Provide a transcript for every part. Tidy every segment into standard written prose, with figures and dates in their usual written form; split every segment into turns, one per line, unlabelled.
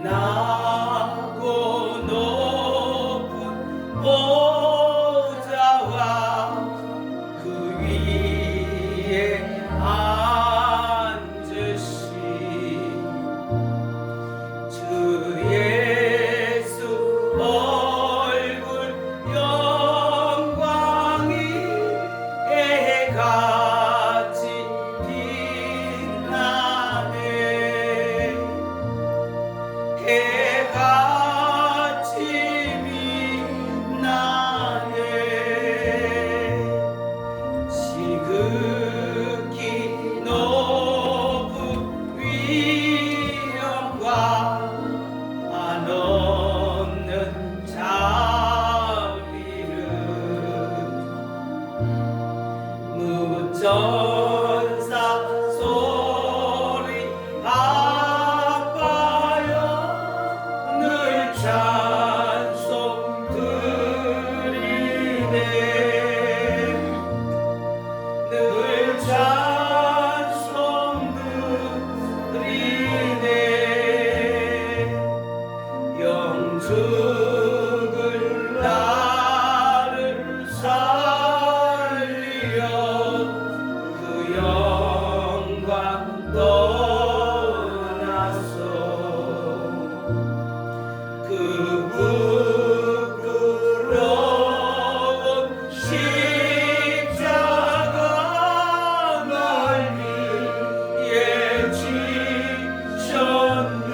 나고 높은 보좌와 그 위에 앉으신 주 예수 얼굴 영광이 해같이 빛나네. 해같이 빛나네. 지극히 높은 위엄과 한없는 자비를 무전사 소리 아빠여 늘 찬송 드리네. 늘 찬송 드리네. 영죽을 나를 살리어 그 영광 떠나서 그 부끄러운 십자가 날 위해 지셨네.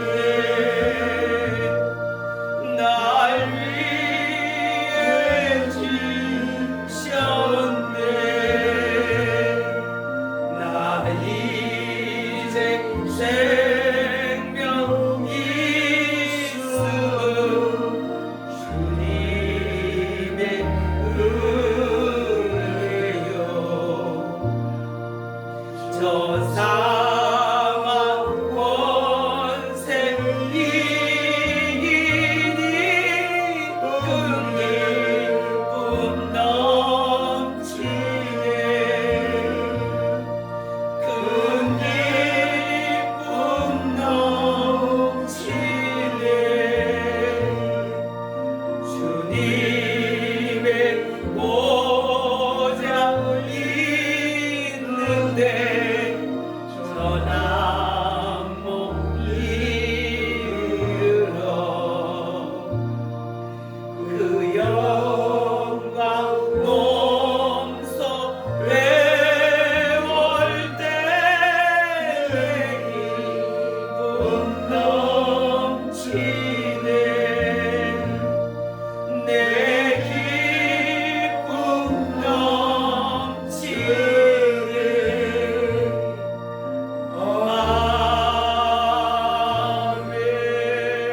날 위해 지셨네. 나 이제 생명 있음 주님의 은혜요. 저 사망 권세 이기니 그 기쁨 넘치네. 큰 기쁨 넘치네. 주님의 보좌 있는데 전함 못 이르러 그 영광 몸소 외울 때 기쁨 넘치네. 내 기쁨 넘치네.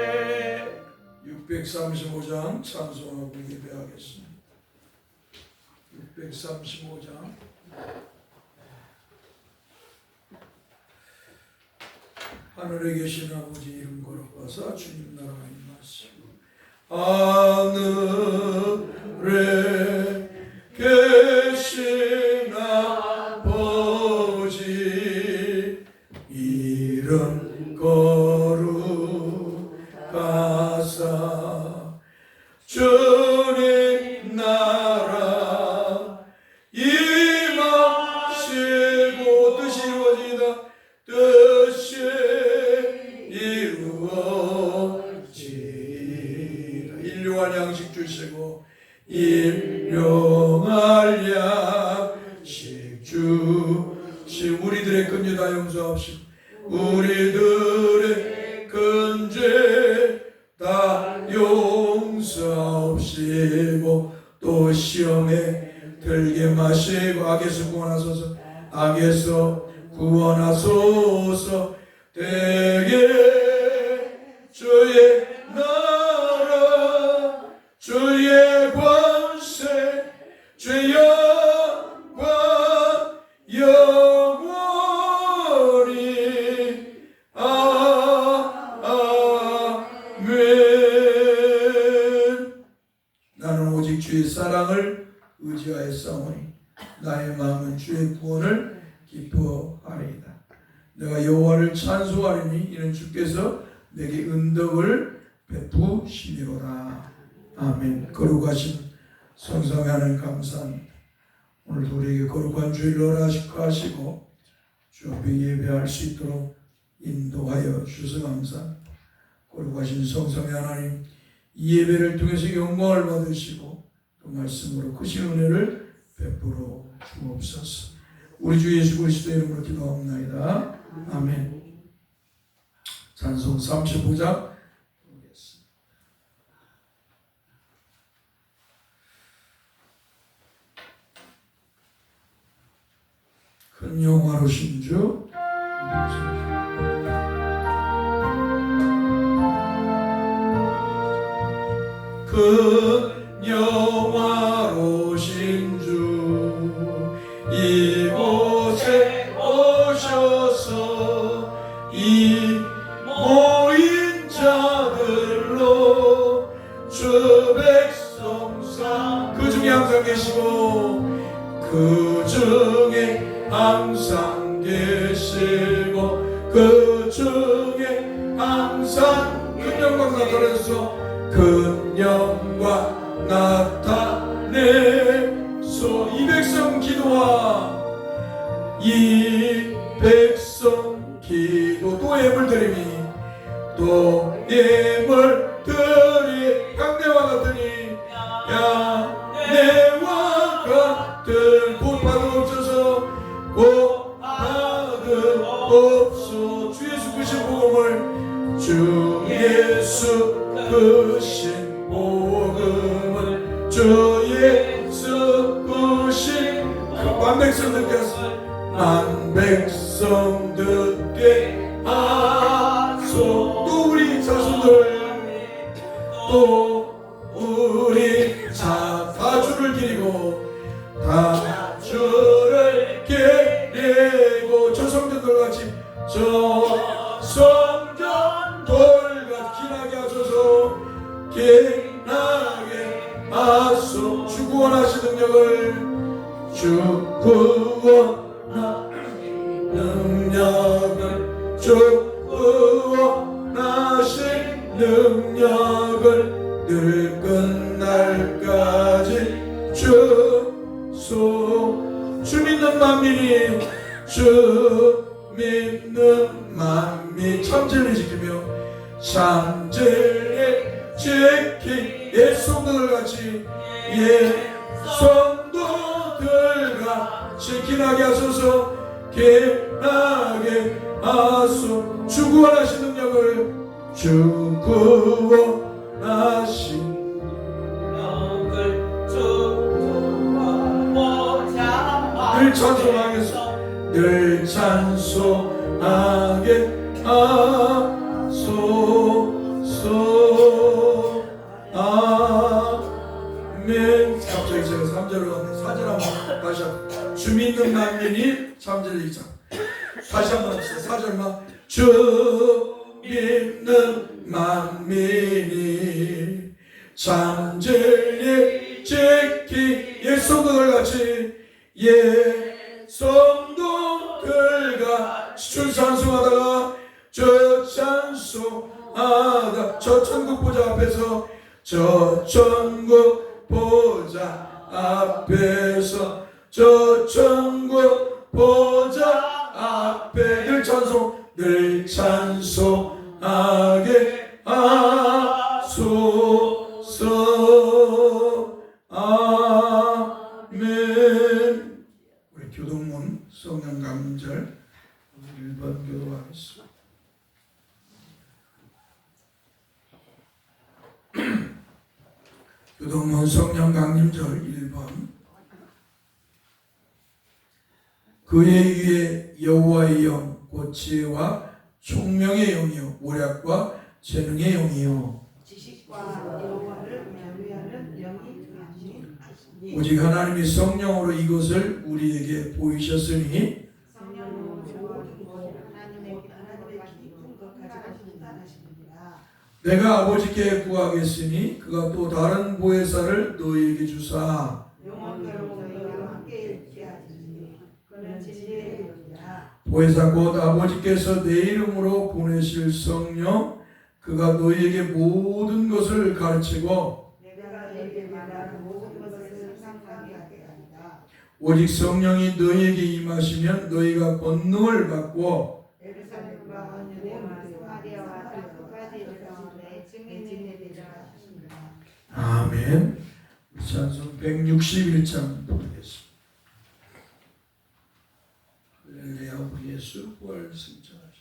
아멘.
635장 찬송하고 예배하겠습니다. 635장 하늘에 계신 아버지 이름 걸어가서 주님 나라가 임하시고 하늘에 계신 아버지 이름 거룩하사 주님 나라 임하시고 뜻이 이루어지다. 뜻이 이루어지다. 일용할 양식 주시고 일용할 양식 주시고 우리들의 근죄 다 용서하시고 우리들의 근죄 다 용서하시고 또 시험에 들게 마시고 악에서 구원하소서. 악에서 구원하소서. 되게 주의 나라 주의 권세 주의 영광 영원히 아멘. 나는 오직 주의 사랑을 의지하였사오니 나의 마음은 주의 구원을 기뻐하리이다. 내가 여호와를 찬송하리니 이는 주께서 내게 은덕을 베푸시리로다. 아멘. 거룩하신 성삼위 하나님 감사합니다. 오늘도 우리에게 거룩한 주일로 하시고 주 앞에 예배할 수 있도록 인도하여 주셔서 감사합니다. 거룩하신 성삼위 하나님, 이 예배를 통해서 영광을 받으시고 또 말씀으로 크신 은혜를 베풀어 주옵소서. 우리 주 예수 그리스도의 이름으로 기도합나이다. 아멘. 찬송 35장 보겠습니다. 큰 영화로신 주 큰 영화로신 주 이곳에 오셔서 이 모인 자들로 주 백성상 그 중에 항상 계시고 그 중에 항상 계시고 그 중에 항상 큰 영광 나타내서 큰 영광 나타내소. 이 백성 기도와 이 백성 기도 또 예물 드림이 또 예물 드리 강대와 같으니 야내와 같은 곧 받으옵소서. 곧 받으옵소. 주 예수 크신 복음을 주 예수 크신 복음을 주 예수 크신 그 만백성 듣겠어. 만백성 듣게 하소. 또 우리 자손들 또 우리 다주를 기리고 다주를 기리고 저 성전들같이 저 성전들같이 기나게 하소서. 기나게 하소. 주 구원하신 능력을 주 구원하신 능력을 주 구원하신 능력을 늘 끝날까지 주 믿는 만민이 주 믿는 만민 참진을 지키며 참진을 지키 예성도들같이 예성도들같이 기나게 하소서. 기나게 하소. 주 구원하신 능력을 주 구원하신 늘 찬송하겠소. 늘 찬송하게 하소서. 아멘. 갑자기 제가 3절을 왔는데 4절 한번 다시 한번. 주 믿는 만민이 3절 2장 다시 한번 합시다. 4절만 주 믿는 만민이 잠들이 지키 예성도들같이 예성도들같이 주 찬송하다가 저 찬송하다 저 천국 보좌 앞에서 저 천국 보좌 앞에서 저 천국 보좌 앞에 늘 찬송하게 하소서. 아멘. 우리 교동문 성령 강림절 1번 교도하겠습니다. 교동문 성령 강림절 1번. 그의 위에 여호와의 영 곧 지혜와 총명의 영이요 오략과 재능의 영이요
지식과 여호와를 경외하는 영이 하시니
오직 하나님이 성령으로 이것을 우리에게 보이셨으니
성령으로 하나님의 깊은 것까지 판단하시느니라.
내가 아버지께 구하겠으니 그가 또 다른 보혜사를 너희에게 주사
영원토록 너희와 함께 있게 하시니 그는 진리의 영이라.
보혜사 곧 아버지께서 내 이름으로 보내실 성령 그가 너희에게 모든 것을 가르치고
내가 너희에게 말하는 모든 것을 상상하게 하리라.
오직 성령이 너희에게 임하시면 너희가 권능을 받고
예루살렘과 온 유대와 사마리아와 끝까지 이르렀는데 증인이 되리라 하십니다.
아멘. 찬송 161장 부르겠습니다. 할렐루야 우리 예수 부활 승천하시다.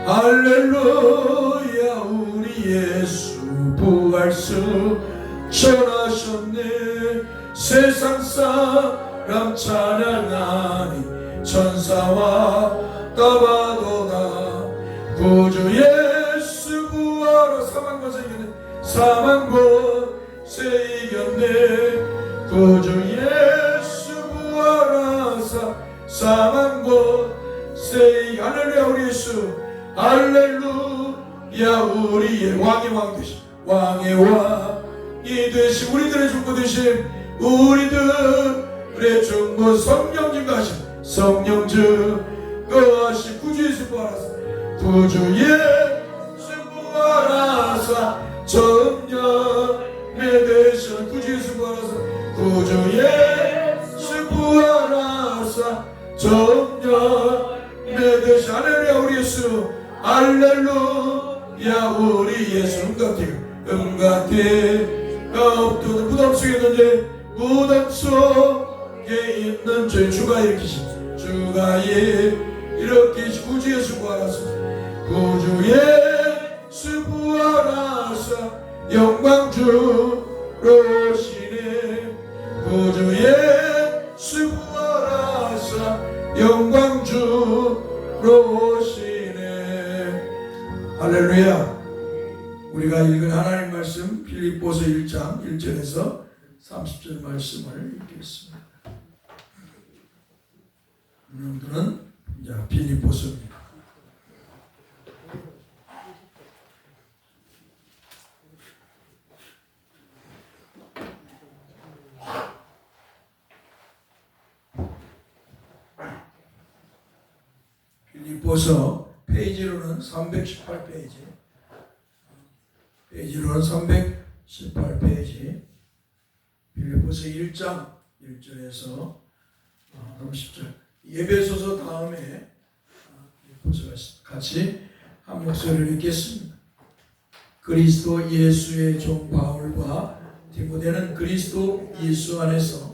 할렐루야 우리 예수 부활승 전하셨네. 세상 사람 찬양하니 천사와 따바도다. 구주 예수 부활하 사망권세 이겼네. 사망권세 이겼네. 구주 예수 부활하사 사망권세. 할렐루야 우리 예수. 할렐루야 우리의 왕의 왕 되신 왕의 왕이 되신 우리들의 중보 되신 우리들의 중보 성령 증거하신 성령 증거하신 구주 예수 부활하사 구주 예수 부활하사 전년에 되신 구주 예수 부활하사 구주 예수 부활하사 전년에 되신 할렐루야 우리 예수. 할렐루야 우리 예수. 음같이가 없도록 무덤 속에 있는데 무덤 속에 있는 죄 주가 일으키신 주가 일으키신 구주 예수 부활하사 구주 예수 부활하사 영광 주로 오시네. 구주 예수 부활하사 영광 주로 오시네. 할렐루야. 우리가 읽은 하나님 말씀 빌립보서 1장 1절에서 30절 말씀을 읽겠습니다. 오늘은 빌립보서입니다. 빌립보서 페이지로는 318페이지, 페이지로는 318페이지, 빌립보서 1장 1절에서 30절. 예배소서 다음에 빌립보서가 같이 한 목소리를 읽겠습니다. 그리스도 예수의 종 바울과 디모데는 그리스도 예수 안에서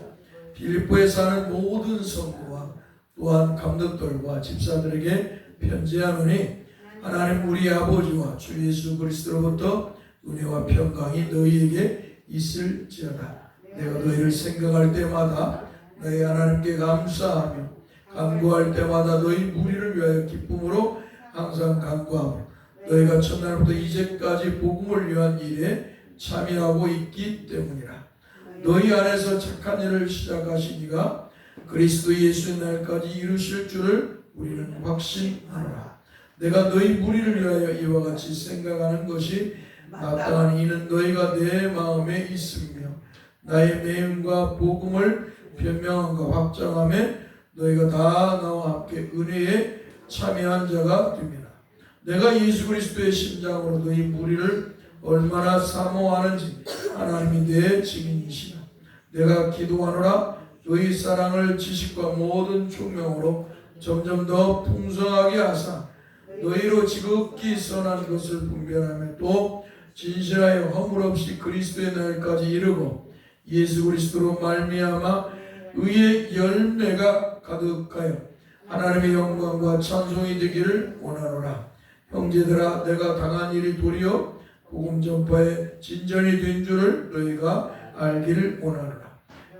빌립보에 사는 모든 성도와 또한 감독들과 집사들에게 편지하노니 하나님 우리 아버지와 주 예수 그리스도로부터 은혜와 평강이 너희에게 있을지어다. 내가 너희를 생각할 때마다 너희 하나님께 감사하며 간구할 때마다 너희 무리를 위하여 기쁨으로 항상 간구하며 너희가 첫날부터 이제까지 복음을 위한 일에 참여하고 있기 때문이라. 너희 안에서 착한 일을 시작하신 이가 그리스도 예수의 날까지 이루실 줄을 우리는 확신하노라. 내가 너희 무리를 위하여 이와 같이 생각하는 것이 마땅하니 이는 너희가 내 마음에 있으며 나의 매임과 복음을 변명함과 확정함에 너희가 다 나와 함께 은혜에 참여한 자가 됩니다. 내가 예수 그리스도의 심장으로 너희 무리를 얼마나 사모하는지 하나님이 내 증인이시라. 내가 기도하노라. 너희 사랑을 지식과 모든 총명으로 점점 더 풍성하게 하사 너희로 지극히 선한 것을 분별하며 또 진실하여 허물 없이 그리스도의 날까지 이르고 예수 그리스도로 말미암아 의의 열매가 가득하여 하나님의 영광과 찬송이 되기를 원하노라. 형제들아, 내가 당한 일이 도리어 복음 전파에 진전이 된 줄을 너희가 알기를 원하노라.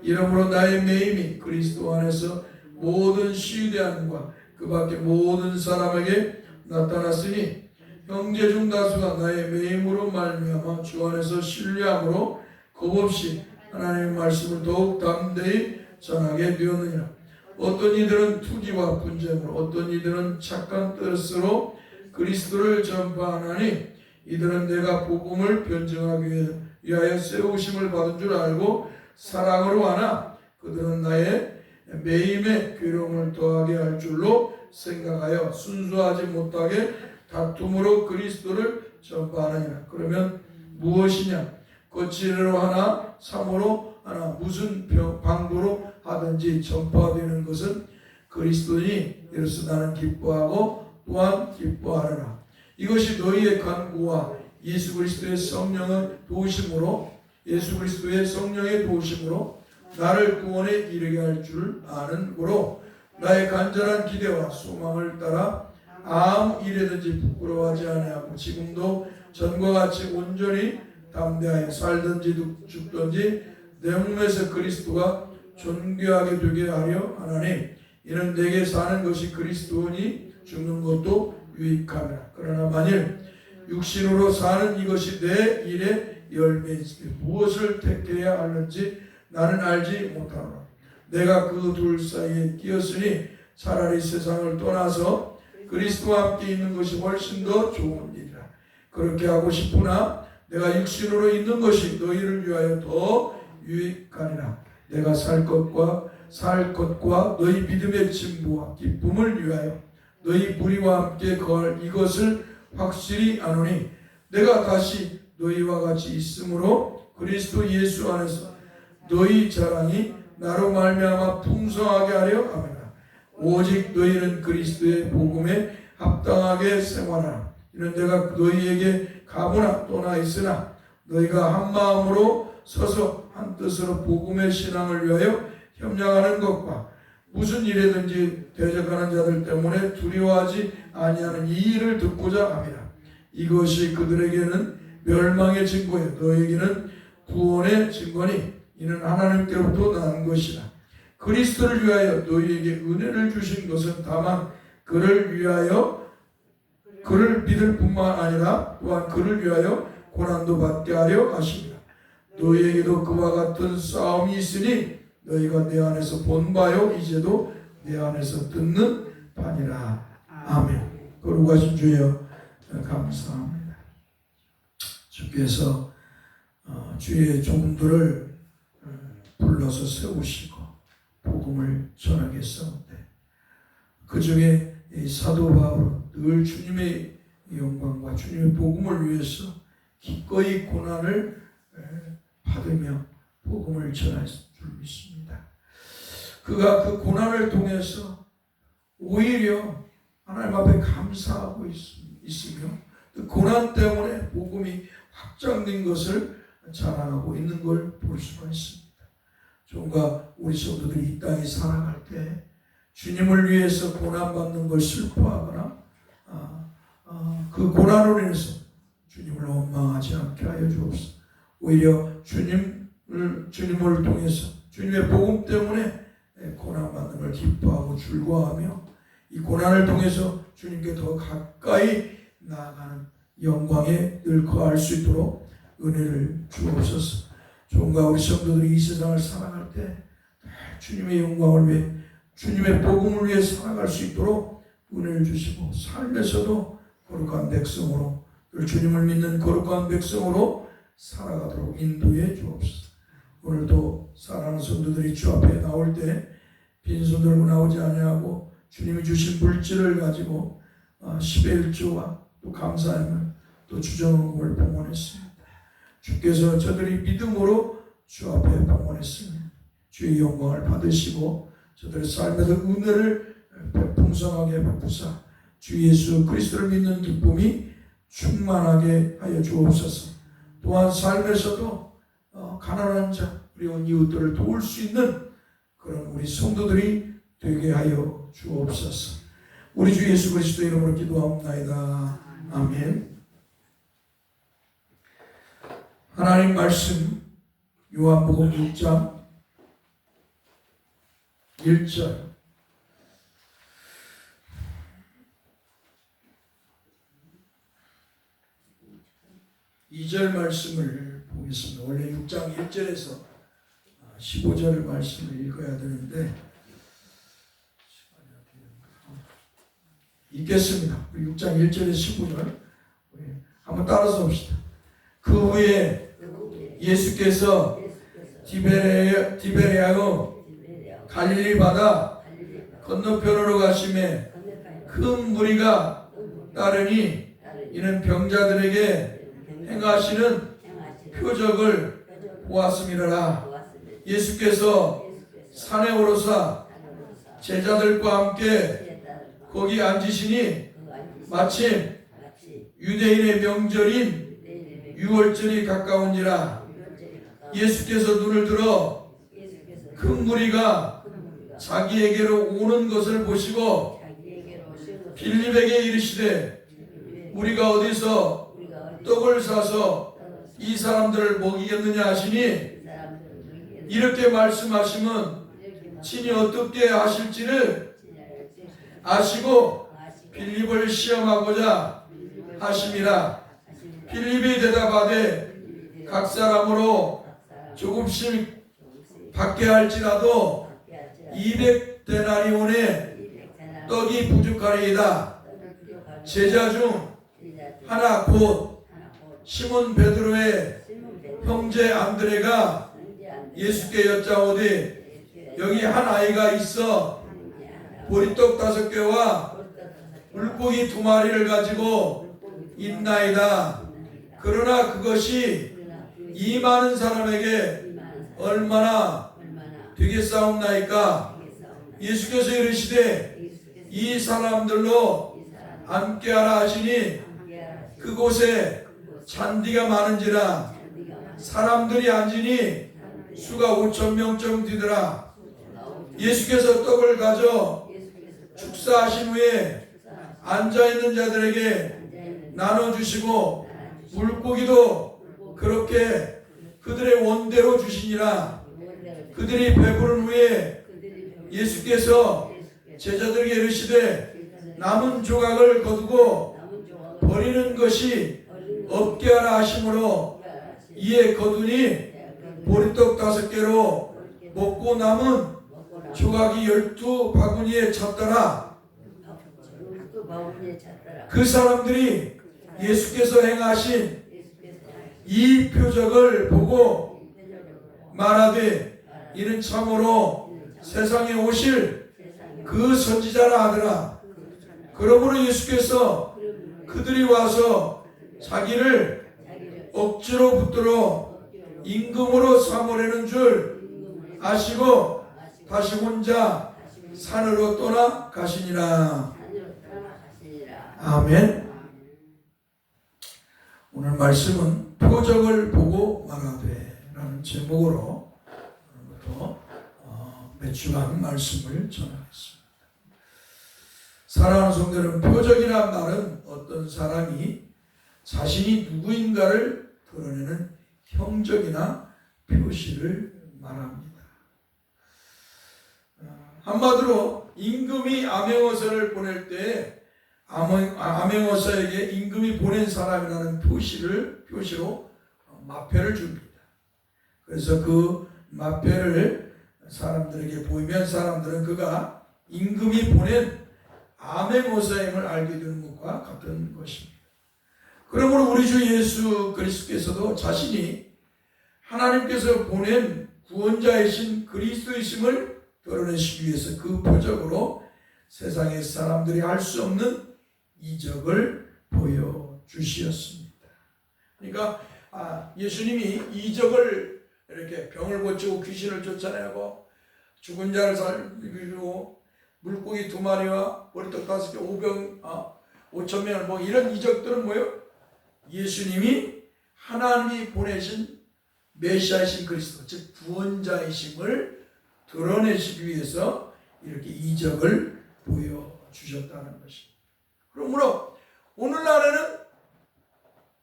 이러므로 나의 매임이 그리스도 안에서 모든 시대함과 그 밖에 모든 사람에게 나타났으니 형제 중 다수가 나의 매임으로 말미암아 주 안에서 신뢰함으로 겁없이 하나님의 말씀을 더욱 담대히 전하게 되었느니라. 어떤 이들은 투기와 분쟁으로 어떤 이들은 착한 뜻으로 그리스도를 전파하나니 이들은 내가 복음을 변증하기 위하여 세우심을 받은 줄 알고 사랑으로 하나 그들은 나의 매임에 괴로움을 더하게 할 줄로 생각하여 순수하지 못하게 다툼으로 그리스도를 전파하느니라. 그러면 무엇이냐? 거칠로 하나 삼으로 하나 무슨 방도로 하든지 전파되는 것은 그리스도니 이로써 나는 기뻐하고 또한 기뻐하느라. 이것이 너희의 간구와 예수 그리스도의 성령의 도우심으로 나를 구원에 이르게 할 줄 아는 고로 나의 간절한 기대와 소망을 따라 아무 일에든지 부끄러워하지 아니하고 지금도 전과 같이 온전히 담대하여 살든지 죽든지 내 몸에서 그리스도가 존귀하게 되게 하려 하나니 이는 내게 사는 것이 그리스도니 죽는 것도 유익함이라. 그러나 만일 육신으로 사는 이것이 내 일의 열매이지 무엇을 택해야 하는지 나는 알지 못하노라. 내가 그 둘 사이에 끼었으니 차라리 세상을 떠나서 그리스도와 함께 있는 것이 훨씬 더 좋은 일이라. 그렇게 하고 싶으나 내가 육신으로 있는 것이 너희를 위하여 더 유익하니라. 내가 살 것과 너희 믿음의 진보와 기쁨을 위하여 너희 무리와 함께 거할 이것을 확실히 아노니 내가 다시 너희와 같이 있으므로 그리스도 예수 안에서 너희 자랑이 나로 말미암아 풍성하게 하려 함이라. 오직 너희는 그리스도의 복음에 합당하게 생활하라. 이는 내가 너희에게 가보나 떠나 있으나 너희가 한 마음으로 서서 한 뜻으로 복음의 신앙을 위하여 협력하는 것과 무슨 일에든지 대적하는 자들 때문에 두려워하지 아니하는 이 일을 듣고자 함이라. 이것이 그들에게는 멸망의 증거요 너에게는 구원의 증거니 이는 하나님께로부터 난 것이라. 그리스도를 위하여 너희에게 은혜를 주신 것은 다만 그를 믿을 뿐만 아니라 또한 그를 위하여 고난도 받게 하려 하십니다. 너희에게도 그와 같은 싸움이 있으니 너희가 내 안에서 본 바요 이제도 내 안에서 듣는 바니라. 아멘. 거룩하신 주여 감사합니다. 주께서 주의 종들을 불러서 세우시고 복음을 전하겠사온데 그 중에 사도 바울은 늘 주님의 영광과 주님의 복음을 위해서 기꺼이 고난을 받으며 복음을 전할 줄 믿습니다. 그가 그 고난을 통해서 오히려 하나님 앞에 감사하고 있으며 그 고난 때문에 복음이 확장된 것을 자랑하고 있는 걸 볼 수가 있습니다. 종과 우리 성도들이 이 땅에 살아갈 때 주님을 위해서 고난받는 걸 슬퍼하거나 그 고난으로 인해서 주님을 원망하지 않게 하여 주옵소서. 오히려 주님을 통해서 주님의 복음 때문에 고난받는 걸 기뻐하고 즐거워하며 이 고난을 통해서 주님께 더 가까이 나아가는 영광에 늘 거할 수 있도록 은혜를 주옵소서. 종과 우리 성도들이 이 세상을 살아갈 때 주님의 영광을 위해 주님의 복음을 위해 살아갈 수 있도록 은혜를 주시고 삶에서도 거룩한 백성으로 늘 주님을 믿는 거룩한 백성으로 살아가도록 인도해 주옵소서. 오늘도 사랑하는 성도들이 주 앞에 나올 때 빈손 들고 나오지 아니하고 주님이 주신 물질을 가지고 10의 1조와 또 감사함을 또 주정을 봉헌했습니다. 주께서 저들이 믿음으로 주 앞에 봉헌했으니 주의 영광을 받으시고 저들의 삶에서 은혜를 풍성하게 베푸사 주 예수 그리스도를 믿는 기쁨이 충만하게 하여 주옵소서. 또한 삶에서도 가난한 자 그리고 이웃들을 도울 수 있는 그런 우리 성도들이 되게 하여 주옵소서. 우리 주 예수 그리스도 이름으로 기도합니다. 아멘. 하나님 말씀 요한복음 6장 1절 2절 말씀을 보겠습니다. 원래 6장 1절에서 15절 말씀을 읽어야 되는데 읽겠습니다. 6장 1절에서 15절 한번 따라서 봅시다. 그 후에 예수께서 디베레아의 갈릴리 바다 건너편으로 가심에 큰 무리가 따르니 이는 병자들에게 행하시는 표적을 보았음이라. 예수께서 산에 오르사 제자들과 함께 거기 앉으시니 마침 유대인의 명절인 유월절이 가까운지라. 예수께서 눈을 들어 큰 무리가 자기에게로 오는 것을 보시고 빌립에게 이르시되 우리가 어디서 떡을 사서 이 사람들을 먹이겠느냐 하시니 이렇게 말씀하시면 친히 어떻게 하실지를 아시고 빌립을 시험하고자 하심이라. 빌립이 대답하되 각 사람으로 조금씩 받게 할지라도 200데나리온의 떡이 부족하리이다. 제자 중 하나 곧 시몬 베드로의 형제 안드레가 예수께 여짜오되 여기 한 아이가 있어 보리떡 5개와 물고기 2마리를 가지고 있나이다. 그러나 그것이 이 많은 사람에게 얼마나 되겠사옵나이까. 예수께서 이르시되 이 사람들로 함께하라 하시니 그곳에 잔디가 많은지라 사람들이 앉으니 수가 5,000명쯤 되더라. 예수께서 떡을 가져 축사하신 후에 앉아있는 자들에게 나눠주시고 물고기도 그렇게 그들의 원대로 주시니라. 그들이 배부른 후에 예수께서 제자들에게 이르시되 남은 조각을 거두고 버리는 것이 없게 하라 하심으로 이에 거두니 보리떡 5개로 먹고 남은 조각이 12바구니에 찼더라. 그 사람들이 예수께서 행하신 이 표적을 보고 말하되 이는 참으로 세상에 오실 그 선지자라 하더라. 그러므로 예수께서 그들이 와서 자기를 억지로 붙들어 임금으로 삼으려는 줄 아시고 다시 혼자 산으로 떠나 가시니라. 아멘. 오늘 말씀은 표적을 보고 말하되 라는 제목으로 오늘부터 몇 주간 말씀을 전하겠습니다. 사랑하는 성도는 표적이란 말은 어떤 사람이 자신이 누구인가를 드러내는 형적이나 표시를 말합니다. 한마디로 임금이 암행어사를 보낼 때 암행어사에게 임금이 보낸 사람이라는 표시로 마패를 줍니다. 그래서 그 마패를 사람들에게 보이면 사람들은 그가 임금이 보낸 암행어사임을 알게 되는 것과 같은 것입니다. 그러므로 우리 주 예수 그리스도께서도 자신이 하나님께서 보낸 구원자이신 그리스도이심을 드러내시기 위해서 그 표적으로 세상의 사람들이 할 수 없는 이적을 보여주시었습니다. 그러니까 예수님이 이적을 이렇게 병을 고치고 귀신을 쫓아내고 죽은 자를 살리고 물고기 2마리와 보리떡 5개 5,000명을 뭐 이런 이적들은 뭐예요? 예수님이 하나님이 보내신 메시아이신 그리스도 즉 구원자이심을 드러내시기 위해서 이렇게 이적을 보여주셨다는 것입니다. 그러므로 오늘날에는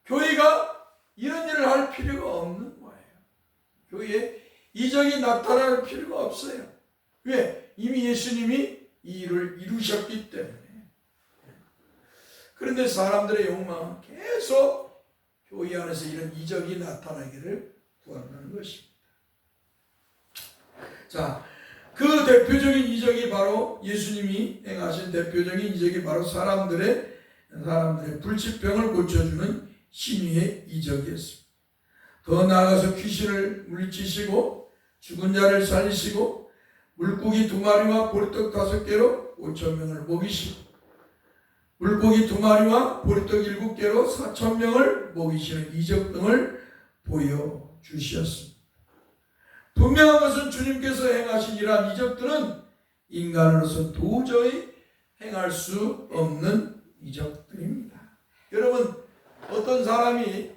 교회가 이런 일을 할 필요가 없는 거예요. 교회에 이적이 나타날 필요가 없어요. 왜? 이미 예수님이 이 일을 이루셨기 때문에. 그런데 사람들의 욕망은 계속 교회 안에서 이런 이적이 나타나기를 구한다는 것입니다. 자, 그 대표적인 이적이 바로 예수님이 행하신 대표적인 이적이 바로 사람들의 불치병을 고쳐주는 신유의 이적이었습니다. 더 나아가서 귀신을 물리치시고 죽은 자를 살리시고 물고기 2마리와 보리떡 5개로 5,000명을 먹이시고 물고기 2마리와 보리떡 7개로 4,000명을 먹이시는 이적 등을 보여주셨습니다. 분명한 것은 주님께서 행하신 이러한 이적들은 인간으로서 도저히 행할 수 없는 이적들입니다. 여러분, 어떤 사람이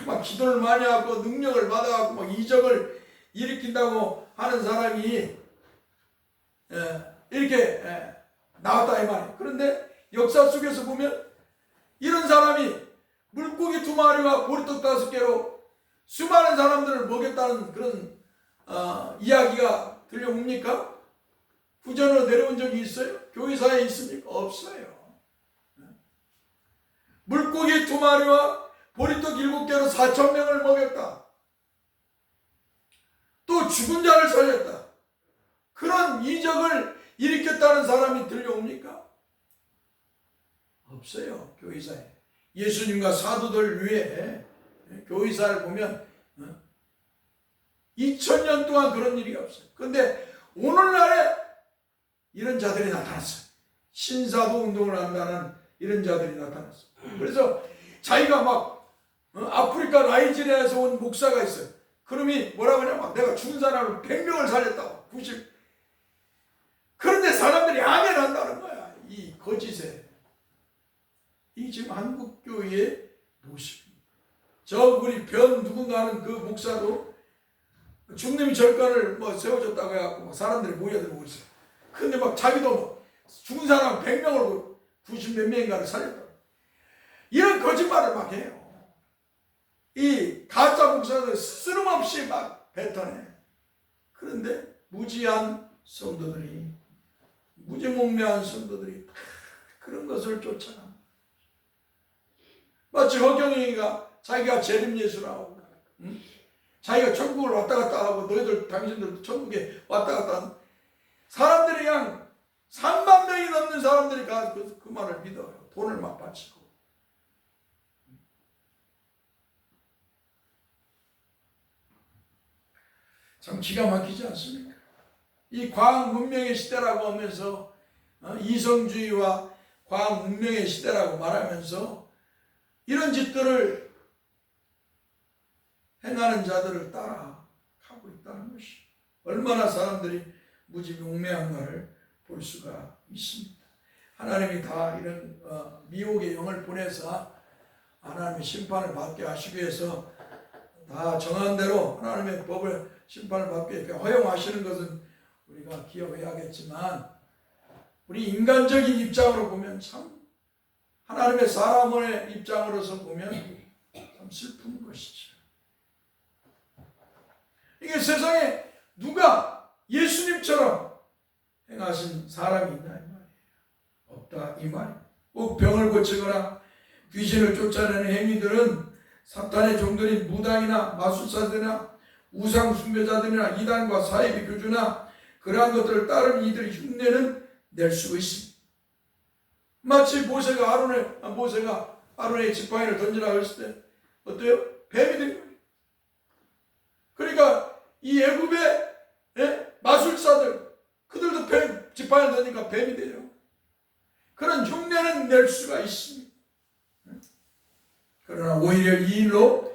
막 기도를 많이 하고 능력을 받아갖고 막 이적을 일으킨다고 하는 사람이 이렇게 나왔다 이 말이에요. 그런데 역사 속에서 보면 이런 사람이 물고기 2마리와 보리떡 5개로 수많은 사람들을 먹였다는 그런 이야기가 들려옵니까? 후전으로 내려온 적이 있어요? 교회사에 있습니까? 없어요. 물고기 2마리와 보리떡 7개로 4,000명을 먹였다. 또 죽은 자를 살렸다. 그런 이적을 일으켰다는 사람이 들려옵니까? 없어요. 교회사에. 예수님과 사도들 위에 교회사를 보면 2000년 동안 그런 일이 없어요. 그런데 오늘날에 이런 자들이 나타났어요. 신사도 운동을 한다는 이런 자들이 나타났어요. 그래서 자기가 막 아프리카 나이지리아에서 온 목사가 있어요. 그놈이 뭐라고 하냐면 내가 죽은 사람을 100명을 살렸다고. 90. 그런데 사람들이 아멘 한다는 거야. 이 거짓에. 이 지금 한국교회의 모습입니다. 저 우리 변 누군가 하는 그 목사도 중림 절간을 뭐 세워줬다고 해갖고 사람들이 모여들고 있어요. 근데 막 자기도 뭐 죽은 사람 100명을 90몇 명인가를 살렸다고. 이런 거짓말을 막 해요. 이 가짜 목사들 쓸모없이 막 뱉어내. 그런데 무지한 성도들이, 무지몽매한 성도들이 그런 것을 쫓아가. 마치 허경영이가 자기가 재림예수라고, 자기가 천국을 왔다 갔다 하고 너희들 당신들도 천국에 왔다 갔다 하는 사람들이 그냥 3만 명이 넘는 사람들이 그 말을 믿어요. 돈을 막 바치고. 참 기가 막히지 않습니까? 이 과학 문명의 시대라고 하면서 이성주의와 과학 문명의 시대라고 말하면서 이런 짓들을 행하는 자들을 따라가고 있다는 것이 얼마나 사람들이 무지몽매한가를 볼 수가 있습니다. 하나님이 다 이런 미혹의 영을 보내서 하나님의 심판을 받게 하시기 위해서 다 정한 대로 하나님의 법을 심판을 받게 허용하시는 것은 우리가 기억해야겠지만 우리 인간적인 입장으로 보면 참 하나님의 사람의 입장으로서 보면 참 슬픈 것이죠. 이게 세상에 누가 예수님처럼 행하신 사람이 있나 이 말이에요. 없다 이 말이에요. 꼭 병을 고치거나 귀신을 쫓아내는 행위들은 사탄의 종들인 무당이나 마술사들이나 우상 숭배자들이나 이단과 사이비 교주나 그러한 것들을 따르는 이들의 흉내는 낼 수 있습니다. 마치 모세가 아론의 지팡이를 던지라고 했을 때 어때요? 뱀이 된 거예요. 그러니까 이 애굽의 마술사들 그들도 지팡이를 던지니까 뱀이 돼요. 그런 흉내는 낼 수가 있습니다. 그러나 오히려 이 일로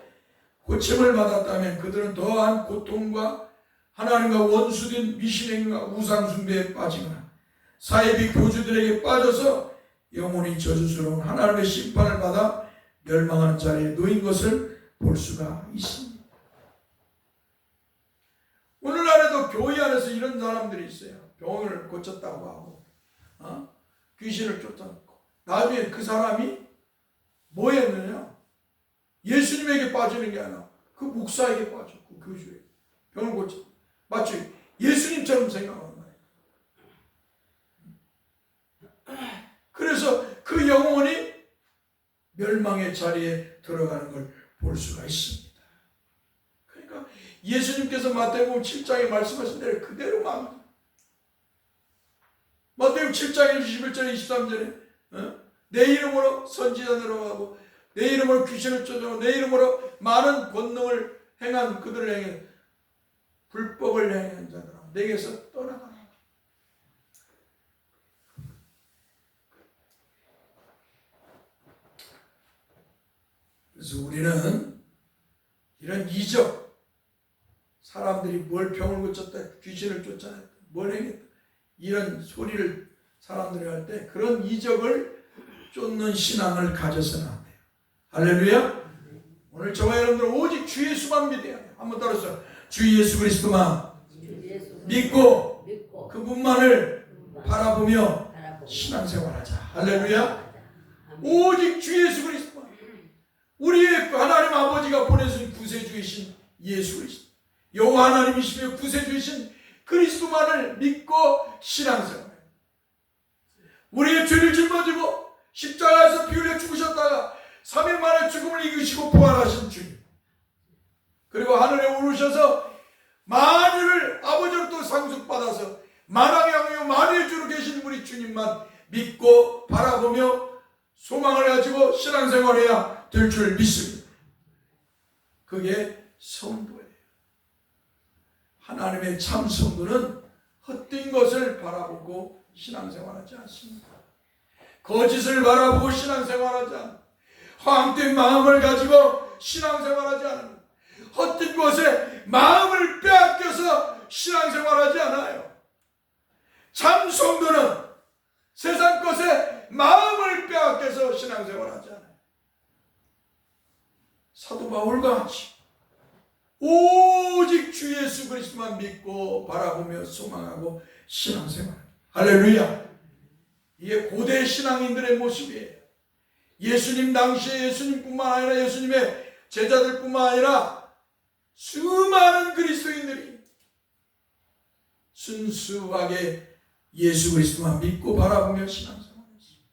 고침을 받았다면 그들은 더한 고통과 하나님과 원수된 미신행과 우상숭배에 빠지거나 사이비 교주들에게 빠져서 영원히 저주스러운 하나님의 심판을 받아 멸망하는 자리에 놓인 것을 볼 수가 있습니다. 오늘날에도 교회 안에서 이런 사람들이 있어요. 병을 고쳤다고 하고 귀신을 쫓아놓고 나중에 그 사람이 뭐 했느냐? 예수님에게 빠지는 게 아니라 그 목사에게 빠졌고 교주에게 병을 고쳐. 마치 예수님처럼 생각하는 거예요. 그래서 그 영혼이 멸망의 자리에 들어가는 걸 볼 수가 있습니다. 그러니까 예수님께서 마태복음 7장에 말씀하신 대로 그대로 막 마태복음 7장 21절 23절에 내 이름으로 선지자들로 하고 내 이름으로 귀신을 쫓아오고 내 이름으로 많은 권능을 행한 그들을 행해 불법을 행한 자들아 내게서 떠나가라. 그래서 우리는 이런 이적, 사람들이 뭘 병을 고쳤다, 귀신을 쫓아냈다, 뭘 행했다, 이런 소리를 사람들이 할 때 그런 이적을 쫓는 신앙을 가져서는 안 돼요. 할렐루야. 오늘 저와 여러분들은 오직 주 예수만 믿어야 돼요. 한번 따라서 주 예수 그리스도만 믿고 그분만을 바라보며 신앙생활하자. 할렐루야. 오직 주 예수 그리스도만, 우리의 하나님 아버지가 보내신 구세주이신 예수 그리스도, 여호와 하나님이시며 구세주이신 그리스도만을 믿고 신앙생활해요. 우리의 죄를 짊어지고 십자가에서 피 흘려 죽으셨다가 3일 만에 죽음을 이기시고 부활하신 주님, 그리고 하늘에 오르셔서 만유를 아버지로부터 상속받아서 만왕의 왕이요 만유의 주로 계신 우리 주님만 믿고 바라보며 소망을 가지고 신앙생활해야 될 줄 믿습니다. 그게 성도예요. 하나님의 참 성도는 헛된 것을 바라보고 신앙생활하지 않습니다. 거짓을 바라보고 신앙생활하지 않습니다. 허황된 마음을 가지고 신앙생활하지 않습니다. 헛된 것에 마음을 빼앗겨서 신앙생활하지 않아요. 참 성도는 세상 것에 마음을 빼앗겨서 신앙생활하지 않아요. 사도 바울과 같이 오직 주 예수 그리스도만 믿고 바라보며 소망하고 신앙생활. 할렐루야. 이게 고대 신앙인들의 모습이에요. 예수님 당시에 예수님뿐만 아니라 예수님의 제자들뿐만 아니라 수많은 그리스도인들이 순수하게 예수 그리스도만 믿고 바라보며 신앙생활했습니다.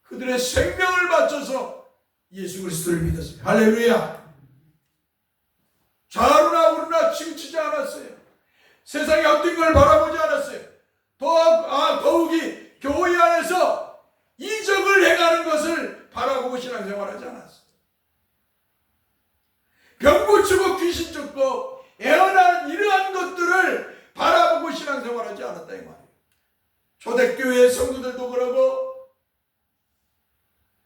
그들의 생명을 바쳐서 예수 그리스도를 믿었어요. 할렐루야. 좌우나 우르나 치우치지 않았어요. 세상의 헛된 걸 바라보지 않았어요. 더욱이 교회 안에서 이적을 행하는 것을 바라보고 신앙생활하지 않았어요. 병 고치고 귀신 쫓고 애원하는 이러한 것들을 바라보고 신앙생활하지 않았다 이 말이에요. 초대교회의 성도들도 그러고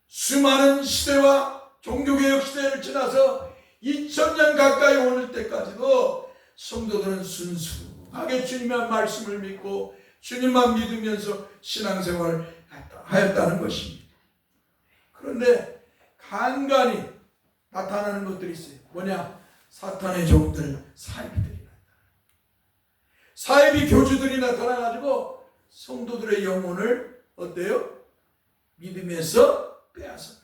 수많은 시대와 종교개혁 시대를 지나서 2000년 가까이 오는 때까지도 성도들은 순수하게 주님의 말씀을 믿고 주님만 믿으면서 신앙생활을 하였다는 것입니다. 그런데 간간히 나타나는 것들이 있어요. 뭐냐? 사탄의 종들, 사이비들이 나타나요. 사이비 교주들이 나타나가지고 성도들의 영혼을 어때요? 믿음에서 빼앗아가요.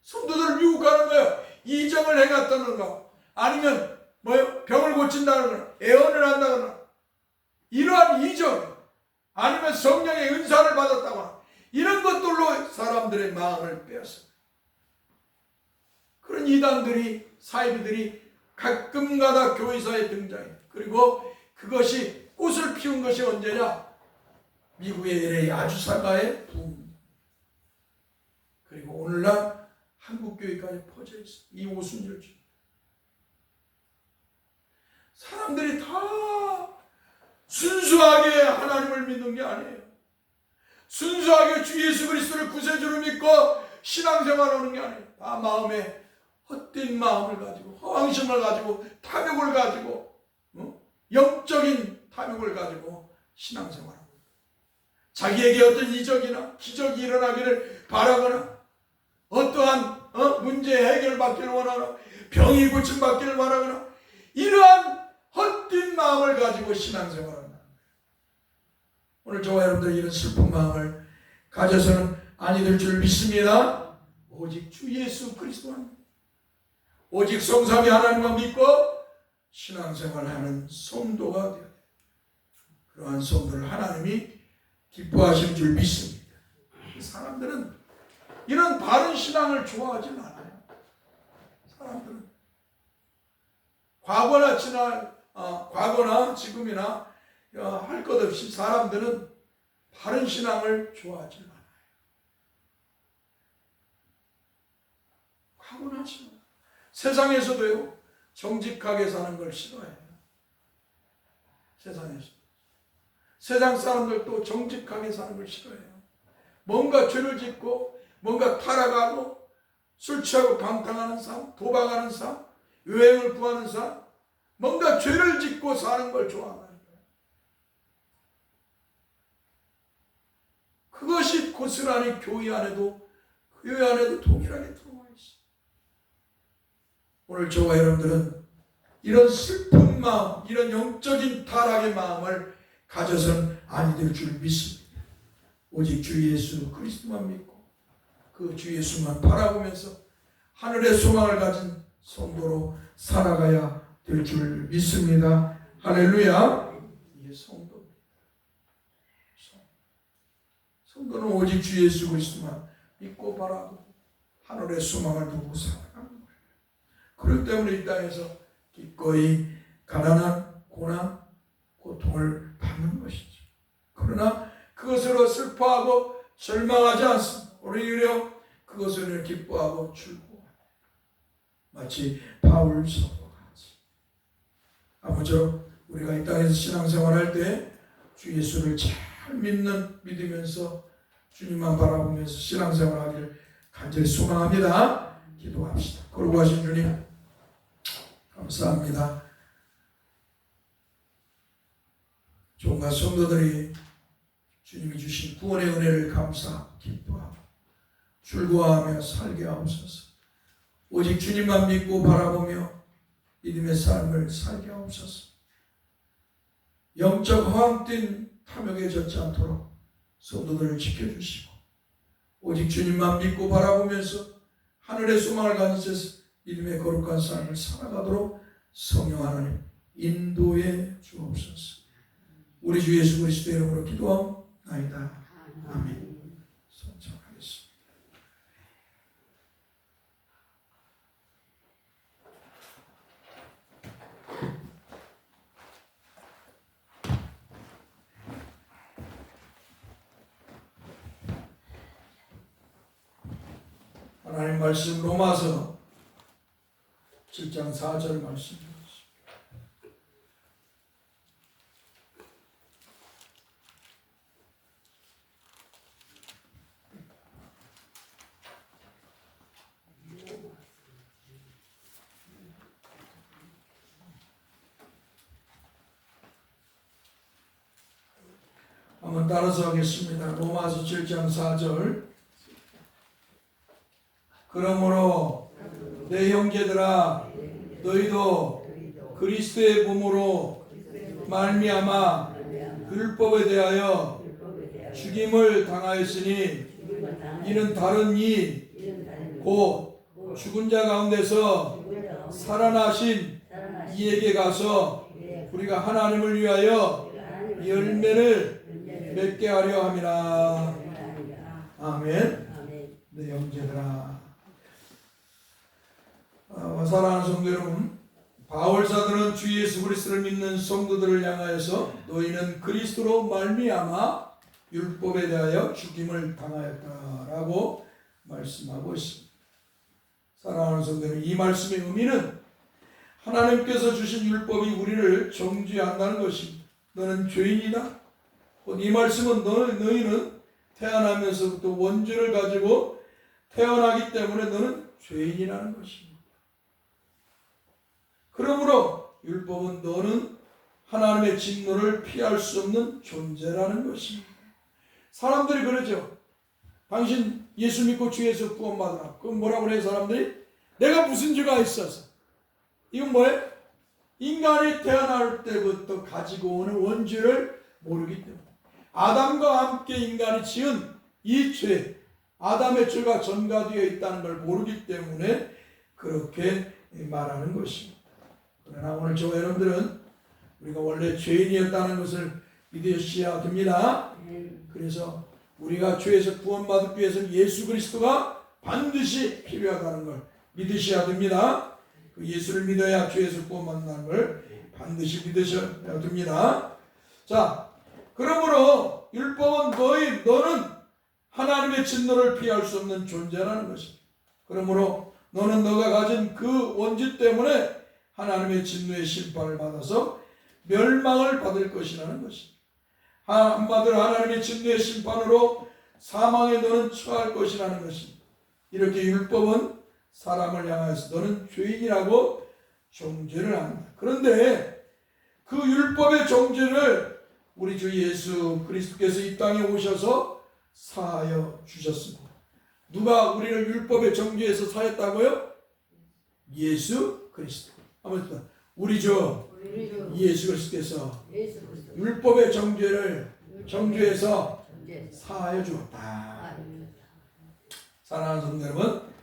성도들을 유혹하는 거예요. 이적을 행했다는 거, 아니면 병을 고친다는 거나 애언을 한다거나 이러한 이적, 아니면 성령의 은사를 받았다거나 이런 것들로 사람들의 마음을 빼앗아요. 그런 이단들이, 사이비들이 가끔가다 교회사에 등장해요. 그리고 그것이 꽃을 피운 것이 언제냐? 미국의 LA 아주사가의 붐, 그리고 오늘날 한국교회까지 퍼져 있어요. 이 오순절주 사람들이 다 순수하게 하나님을 믿는 게 아니에요. 순수하게 주 예수 그리스도를 구세주로 믿고 신앙생활하는 게 아니에요. 다 마음에 헛된 마음을 가지고, 허황심을 가지고, 탐욕을 가지고, 영적인 탐욕을 가지고 신앙생활하고, 자기에게 어떤 이적이나 기적이 일어나기를 바라거나, 어떠한 문제 해결받기를 원하거나, 병이 고침받기를 바라거나, 이러한 헛된 마음을 가지고 신앙생활합니다. 오늘 저와 여러분들 이런 슬픈 마음을 가져서는 아니 될 줄 믿습니다. 오직 주 예수 그리스도만, 오직 성삼위 하나님만 믿고 신앙생활하는 성도가 되어야 돼요. 그러한 성도를 하나님이 기뻐하실 줄 믿습니다. 사람들은 이런 바른 신앙을 좋아하지 않아요. 사람들은 과거나 지금이나 할 것 없이 사람들은 바른 신앙을 좋아하지 않아요. 과거나 지금 세상에서도요, 정직하게 사는 걸 싫어해요. 세상에서. 세상 사람들도 정직하게 사는 걸 싫어해요. 뭔가 죄를 짓고 뭔가 타락하고 술 취하고 방탕하는 삶, 도박하는 삶, 유행을 구하는 삶, 뭔가 죄를 짓고 사는 걸 좋아하는 거예요. 그것이 고스란히 교회 안에도 동일하게 들어와 있어요. 오늘 저와 여러분들은 이런 슬픈 마음, 이런 영적인 타락의 마음을 가져선 아니 될 줄 믿습니다. 오직 주 예수 그리스도만 믿고 그 주 예수만 바라보면서 하늘의 소망을 가진 성도로 살아가야 될 줄 믿습니다. 할렐루야. 이게 성도입니다. 성도는 오직 주 예수 그리스도만 믿고 바라보고 하늘의 소망을 두고 살아가는 거예요. 그렇기 때문에 이 땅에서 기꺼이 가난한 고난, 고통을 받는 것이죠. 그러나 그것으로 슬퍼하고 절망하지 않습니다. 오히려 그것을 기뻐하고 즐거워합니다. 마치 바울 사도가 같이. 아무쪼록 우리가 이 땅에서 신앙생활할 때 주 예수를 잘 믿으면서 주님만 바라보면서 신앙생활하기를 간절히 소망합니다. 기도합시다. 거룩하신 주님 감사합니다. 종과 성도들이 주님이 주신 구원의 은혜를 감사하고 기뻐하고 즐거워하며 살게 하옵소서. 오직 주님만 믿고 바라보며 믿음의 삶을 살게 하옵소서. 영적 허황된 탐욕에 젖지 않도록 성도들을 지켜주시고 오직 주님만 믿고 바라보면서 하늘의 소망을 가진 채 믿음의 거룩한 삶을 살아가도록 성령 하나님 인도해 주옵소서. 우리 주 예수 그리스도의 이름으로 기도하옵나이다. 아멘. 선창하겠습니다. 하나님 말씀 로마서 7장 4절 말씀입니다. 한번 따라서 하겠습니다. 로마서 7장 4절. 그러므로 내 형제들아 너희도 그리스도의 몸으로 말미암아 율법에 대하여 죽임을 당하였으니 이는 다른 이 곧 죽은 자 가운데서 살아나신 이에게 가서 우리가 하나님을 위하여 열매를 맺게 하려 함이라. 아멘. 내 형제들아. 사랑하는 성도 여러분, 바울사도는 주 예수 그리스도를 믿는 성도들을 향하여서 너희는 그리스도로 말미암아 율법에 대하여 죽임을 당하였다라고 말씀하고 있습니다. 사랑하는 성도 여러분, 이 말씀의 의미는 하나님께서 주신 율법이 우리를 정죄한다는 것입니다. 너는 죄인이다. 이 말씀은 너희는 태어나면서부터 원죄를 가지고 태어나기 때문에 너는 죄인이라는 것입니다. 그러므로 율법은 너는 하나님의 진노를 피할 수 없는 존재라는 것입니다. 사람들이 그러죠. 당신 예수 믿고 주에서 구원받으라. 그럼 뭐라고 그래요 사람들이? 내가 무슨 죄가 있어서. 이건 뭐예요? 인간이 태어날 때부터 가지고 오는 원죄를 모르기 때문에 아담과 함께 인간이 지은 이 죄, 아담의 죄가 전가되어 있다는 걸 모르기 때문에 그렇게 말하는 것입니다. 그러나 오늘 저와 여러분들은 우리가 원래 죄인이었다는 것을 믿으셔야 됩니다. 그래서 우리가 죄에서 구원받기 위해서는 예수 그리스도가 반드시 필요하다는 걸 믿으셔야 됩니다. 그 예수를 믿어야 죄에서 구원받는다는 걸 반드시 믿으셔야 됩니다. 자, 그러므로 율법은 너는 하나님의 진노를 피할 수 없는 존재라는 것입니다. 그러므로 너는 너가 가진 그 원죄 때문에 하나님의 진노의 심판을 받아서 멸망을 받을 것이라는 것입니다. 한마디로 하나님의 진노의 심판으로 사망에 너는 처할 것이라는 것입니다. 이렇게 율법은 사람을 향하여서 너는 죄인이라고 정죄를 합니다. 그런데 그 율법의 정죄를 우리 주 예수 그리스도께서 이 땅에 오셔서 사하여 주셨습니다. 누가 우리를 율법의 정죄에서 사했다고요? 예수 그리스도. 아무튼 우리 주 예수 그리스도께서 율법의 정죄에서 사하여 주었다. 사랑하는 성도 여러분,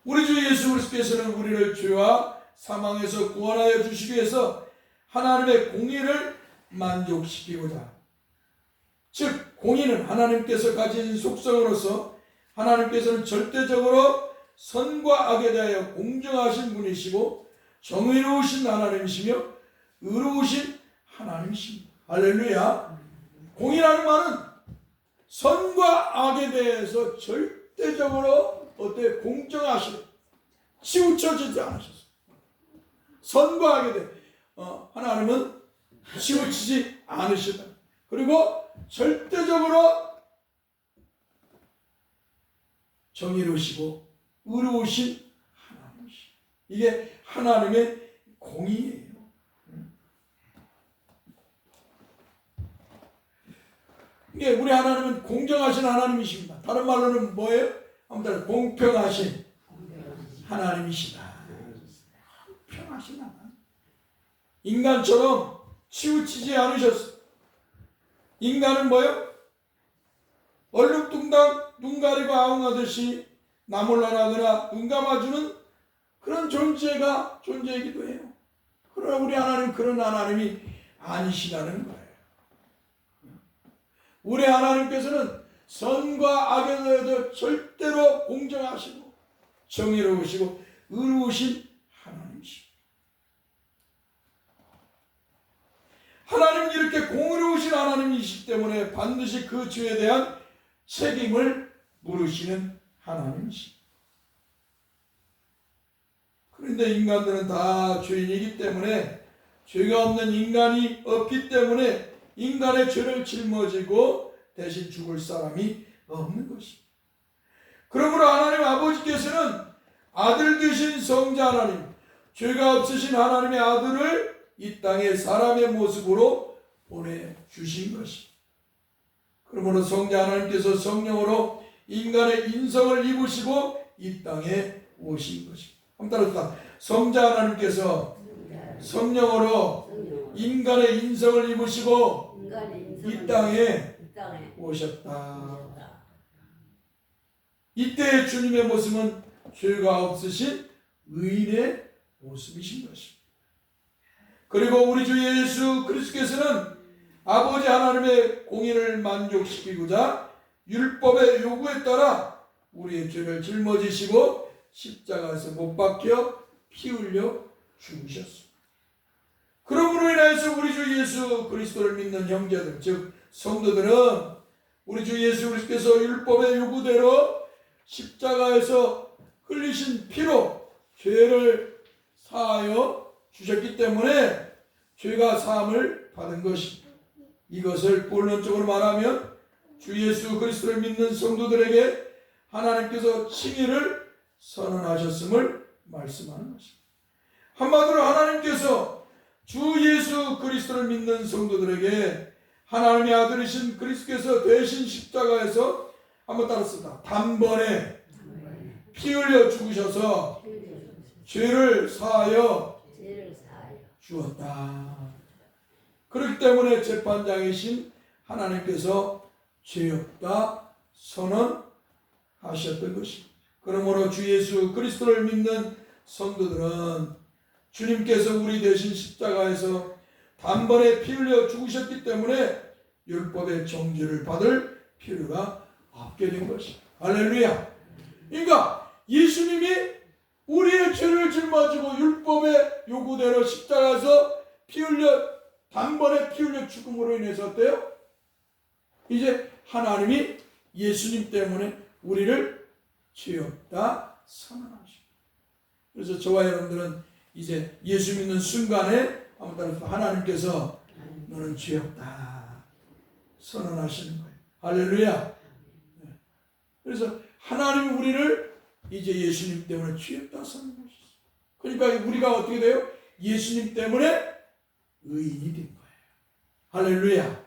우리 주 예수 그리스도께서는 우리를 죄와 사망에서 구원하여 주시기 위해서 하나님의 공의를 만족시키고자, 즉 공의는 하나님께서 가진 속성으로서 하나님께서는 절대적으로 선과 악에 대하여 공정하신 분이시고 정의로우신 하나님이시며 의로우신 하나님이십니다. 할렐루야. 공의라는 말은 선과 악에 대해서 절대적으로 어때 공정하시고 치우쳐지지 않으셨어요. 선과 악에 대해 하나님은 치우치지 않으시다. 그리고 절대적으로 정의로우시고 의로우신 하나님이시죠. 이게 하나님의 공의예요. 이게 우리 하나님은 공정하신 하나님이십니다. 다른 말로는 뭐예요? 아무튼 공평하신 하나님이시다. 공평하신 하나님. 인간처럼 치우치지 않으셨어요. 인간은 뭐예요? 얼룩뚱당 눈 가리고 아웅하듯이 나몰라라거나 눈 감아주는 그런 존재이기도 해요. 그러나 우리 하나님은 그런 하나님이 아니시라는 거예요. 우리 하나님께서는 선과 악에 대해서 절대로 공정하시고 정의로우시고 의로우신 하나님이십니다. 하나님은 이렇게 공의로우신 하나님이시기 때문에 반드시 그 죄에 대한 책임을 물으시는 하나님이십니다. 그런데 인간들은 다 죄인이기 때문에 죄가 없는 인간이 없기 때문에 인간의 죄를 짊어지고 대신 죽을 사람이 없는 것입니다. 그러므로 하나님 아버지께서는 아들 되신 성자 하나님, 죄가 없으신 하나님의 아들을 이 땅에 사람의 모습으로 보내주신 것입니다. 그러므로 성자 하나님께서 성령으로 인간의 인성을 입으시고 이 땅에 오신 것입니다. 한번 따라서 성자 하나님께서 성령으로 인간의 인성을 입으시고 이 땅에 오셨다. 이때의 주님의 모습은 죄가 없으신 의인의 모습이신 것입니다. 그리고 우리 주 예수 그리스도께서는 아버지 하나님의 공의를 만족시키고자 율법의 요구에 따라 우리의 죄를 짊어지시고 십자가에서 못 박혀 피 흘려 죽으셨습니다. 그러므로 인해서 우리 주 예수 그리스도를 믿는 형제들, 즉 성도들은 우리 주 예수 그리스도께서 율법의 요구대로 십자가에서 흘리신 피로 죄를 사하여 주셨기 때문에 죄가 사함을 받은 것입니다. 이것을 본론적으로 말하면 주 예수 그리스도를 믿는 성도들에게 하나님께서 칭의를 선언하셨음을 말씀하는 것입니다. 한마디로 하나님께서 주 예수 그리스도를 믿는 성도들에게 하나님의 아들이신 그리스도께서 대신 십자가에서 한번 따라씁니다. 단번에 피 흘려 죽으셔서 죄를 사하여 주었다. 그렇기 때문에 재판장이신 하나님께서 죄 없다 선언하셨던 것입니다. 그러므로 주 예수 그리스도를 믿는 성도들은 주님께서 우리 대신 십자가에서 단번에 피 흘려 죽으셨기 때문에 율법의 정죄를 받을 필요가 없게 된 것입니다. 할렐루야. 그러니까 예수님이 우리의 죄를 짊어지고 율법의 요구대로 십자가에서 피 흘려 단번에 피 흘려 죽음으로 인해서 어때요? 이제 하나님이 예수님 때문에 우리를 죄 없다 선언하십니다. 그래서 저와 여러분들은 이제 예수 믿는 순간에 아무튼 하나님께서 너는 죄 없다 선언하시는 거예요. 할렐루야. 그래서 하나님이 우리를 이제 예수님 때문에 죄 없다 선언하셨어요. 그러니까 우리가 어떻게 돼요? 예수님 때문에 의인이 된 거예요. 할렐루야.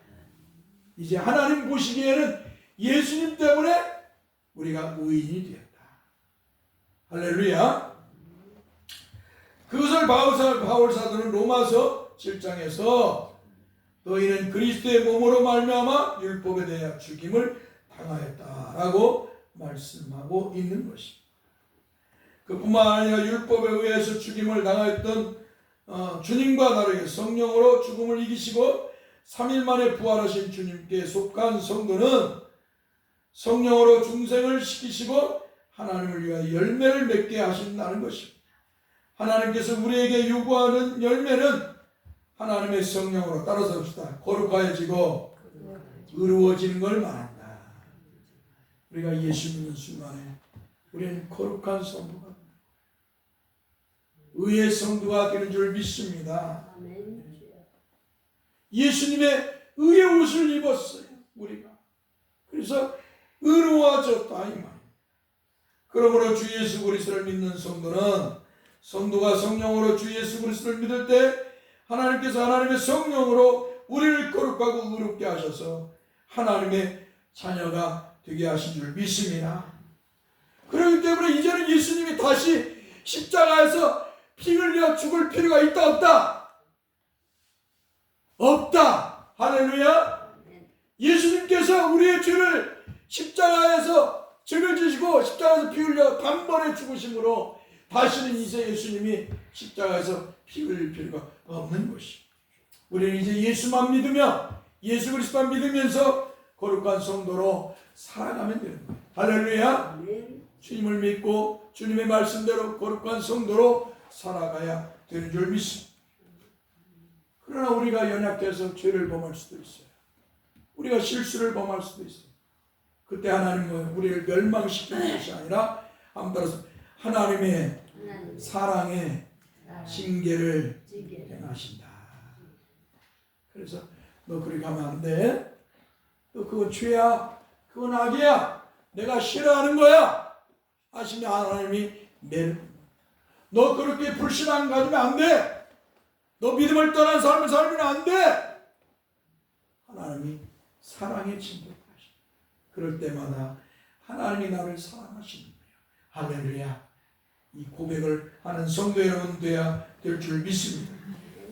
이제 하나님 보시기에는 예수님 때문에 우리가 의인이 되었다. 할렐루야. 그것을 바울 사도는 로마서 7장에서 너희는 그리스도의 몸으로 말미암아 율법에 대하여 죽임을 당하였다라고 말씀하고 있는 것입니다. 그뿐만 아니라 율법에 의해서 죽임을 당하였던 주님과 다르게 성령으로 죽음을 이기시고 3일 만에 부활하신 주님께 속한 성도는 성령으로 중생을 시키시고 하나님을 위하여 열매를 맺게 하신다는 것입니다. 하나님께서 우리에게 요구하는 열매는 하나님의 성령으로 따라서 봅시다. 거룩하여지고 의로워지는 걸 말한다. 우리가 예수 믿는 순간에 우리는 거룩한 성도가 의의 성도가 되는 줄 믿습니다. 예수님의 의의 옷을 입었어요. 우리가. 그래서 의로워졌다 이 말. 그러므로 주 예수 그리스도를 믿는 성도는 성도가 성령으로 주 예수 그리스도를 믿을 때 하나님께서 하나님의 성령으로 우리를 거룩하고 의롭게 하셔서 하나님의 자녀가 되게 하신 줄 믿습니다. 그렇기 때문에 이제는 예수님이 다시 십자가에서 피 흘려 죽을 필요가 있다 없다? 없다. 할렐루야. 예수님께서 우리의 죄를 십자가에서 죄를 지시고 십자가에서 피 흘려 단번에 죽으심으로 다시는 이제 예수님이 십자가에서 피 흘릴 필요가 없는 것이. 우리는 이제 예수만 믿으며 예수 그리스도만 믿으면서 거룩한 성도로 살아가면 되는 거예요. 할렐루야. 주님을 믿고 주님의 말씀대로 거룩한 성도로 살아가야 되는 줄 믿습니다. 그러나 우리가 연약해서 죄를 범할 수도 있어요. 우리가 실수를 범할 수도 있어요. 그때 하나님은 우리를 멸망시키는 것이 아니라 아무 따라서 하나님의 사랑의 징계를 행하신다. 그래서 너 그렇게 하면 안 돼. 너 그건 죄야. 그건 악이야. 내가 싫어하는 거야. 하시면 하나님이 너 그렇게 불신앙 가지면 안 돼. 너 믿음을 떠난 삶을 살면 안 돼. 하나님이 사랑의 징계를 하십니다. 그럴 때마다 하나님이 나를 사랑하시는 거예요. 할렐루야. 이 고백을 하는 성도 여러분 돼야 될 줄 믿습니다.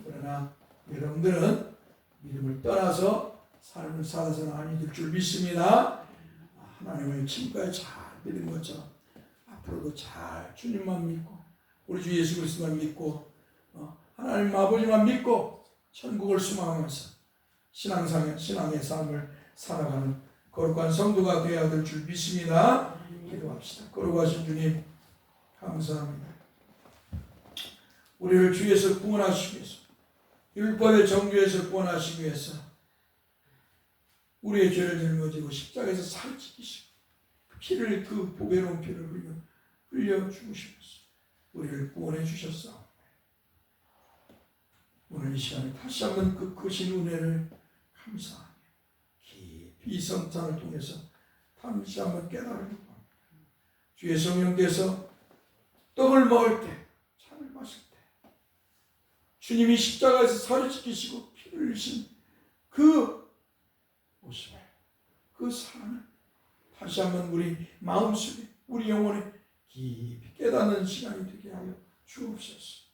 그러나 여러분들은 믿음을 떠나서 삶을 살아서는 아니 될 줄 믿습니다. 하나님을 지금까지 잘 믿은 것처럼 앞으로도 잘 주님만 믿고 우리 주 예수 그리스도만 믿고 하나님 아버지만 믿고 천국을 소망하면서 신앙의 삶을 살아가는 거룩한 성도가 되어야 될 줄 믿습니다. 기도합시다. 거룩하신 주님 감사합니다. 우리를 주에서 구원하시기 위해서 율법의 정죄에서 구원하시기 위해서 우리의 죄를 짊어지고 십자가에서 살을 지키시고 피를 그 보배로운 피를 흘려 죽으시면서 우리를 구원해 주셨사옵니다. 오늘 이 시간에 다시 한번 그 크신 은혜를 감사하며 깊이 이 성찬을 통해서 다시 한번 깨달으려고 합니다. 주의 성령께서 떡을 먹을 때, 차를 마실 때 주님이 십자가에서 살을 지키시고 피를 흘리신 그 모습을, 그 사랑을 다시 한번 우리 마음속에, 우리 영혼에 깊이 깨닫는 시간이 되게 하여 주옵소서.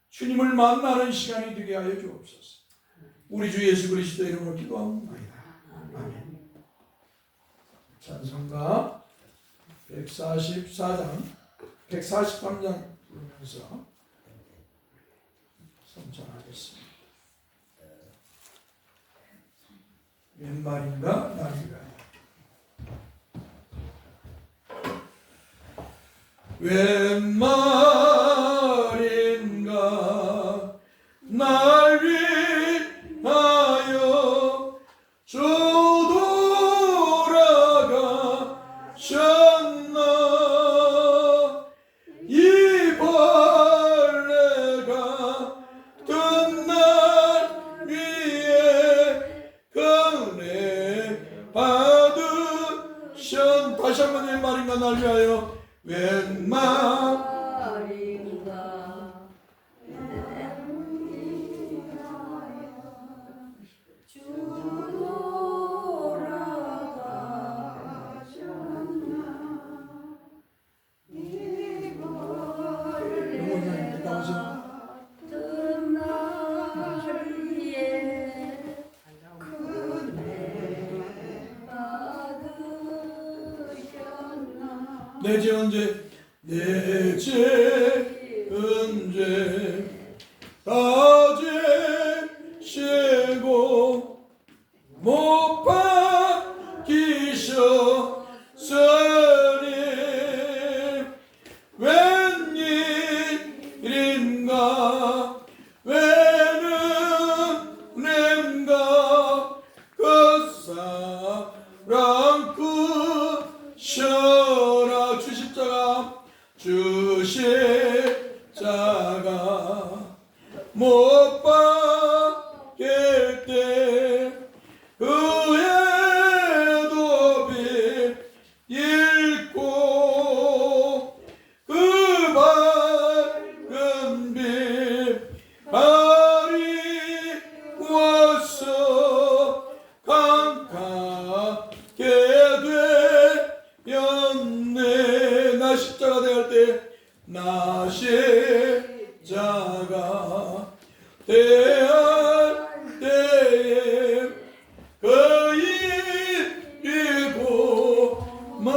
주님을 만나는 시간이 되게 하여 주옵소서. 우리 주 예수 그리스도 이름으로 기도합니다. 아멘. 찬송가 143장 부르면서 성찬하겠습니다. 왼말인가 날인가 왼말인가 날 위하여 주 돌아가셨나 이 벌레 내 죄은 죄, 내 죄은 죄, 다 죄시고 못 박히셨으니 웬일인가 웬은행가 그 사랑 크셔라. 주십자가 못 박힐 때 그의 도비 읽고 그 밝은 빛 가리워서 강하게 되었네. 나 십자가 대할 때, 나 십자가 대할 때에 그 일이 고마워.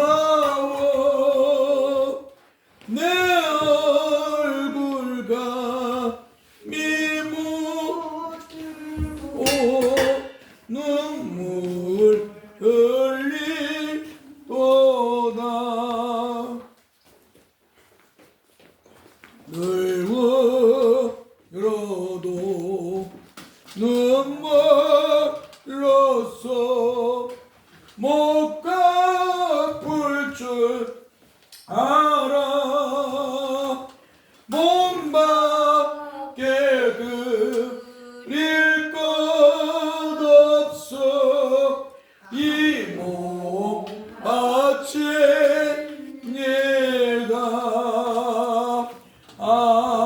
내 얼굴과 미무고 눈물 흘리도다. 늙어도 눈물로써 못 갚을 줄 알아. 몸밖에 그릴 것 없어. 이 몸 바칩니다. 아멘.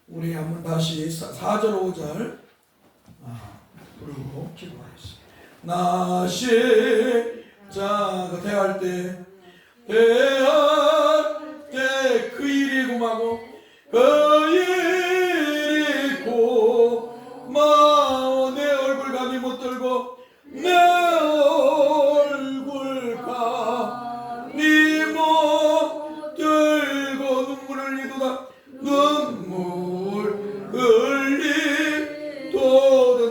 우리 한번 다시 4절 5절 부르고 기도하겠습니다. 나 십자가 대할 때 그 일이 고마고 그 일이 고마워. 내 얼굴 감히 못 들고 내 얼굴 감히 못 들고 눈물 흘리도다. 눈물 흘리도다.